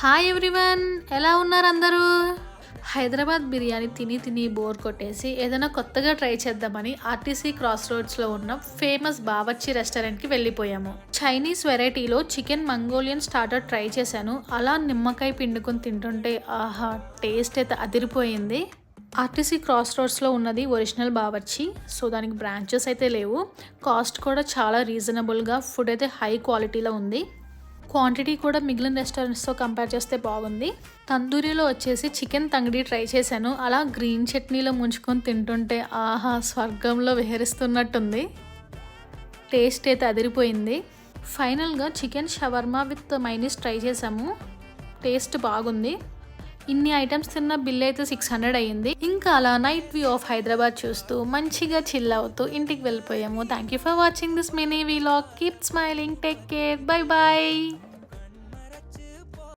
Hi everyone, ఎలా ఉన్నారు అందరూ? హైదరాబాద్ బిర్యానీ తిని తిని బోర్ కొట్టేసి ఏదైనా కొత్తగా ట్రై చేద్దామని ఆర్టీసీ క్రాస్ రోడ్స్లో ఉన్న ఫేమస్ బావర్చి రెస్టారెంట్కి వెళ్ళిపోయాము. చైనీస్ వెరైటీలో చికెన్ మంగోలియన్ స్టార్టర్ ట్రై చేశాను. అలా నిమ్మకాయ పిండుకొని తింటుంటే ఆహా, టేస్ట్ అయితే అదిరిపోయింది. ఆర్టీసీ క్రాస్ రోడ్స్లో ఉన్నది ఒరిజినల్ బావర్చి. సో దానికి బ్రాంచెస్ అయితే లేవు. కాస్ట్ కూడా చాలా రీజనబుల్గా, ఫుడ్ అయితే హై క్వాలిటీలో ఉంది. క్వాంటిటీ కూడా మిగిలిన రెస్టారెంట్స్తో కంపేర్ చేస్తే బాగుంది. తందూరిలో వచ్చేసి చికెన్ తంగడి ట్రై చేశాను. అలా గ్రీన్ చట్నీలో ముంచుకొని తింటుంటే ఆహా, స్వర్గంలో విహరిస్తున్నట్టుంది. టేస్ట్ అయితే అదిరిపోయింది. ఫైనల్గా chicken shawarma with mayonnaise try చేసాము. టేస్ట్ బాగుంది. ఇన్ని ఐటమ్స్ తిన్న బిల్ అయితే 600 అయ్యింది. ఇంకా అలా నైట్ వ్యూ ఆఫ్ హైదరాబాద్ చూస్తూ మంచిగా చిల్ అవుతూ ఇంటికి వెళ్ళిపోయాము. Thank you for watching this mini vlog. Keep smiling, take care, bye bye.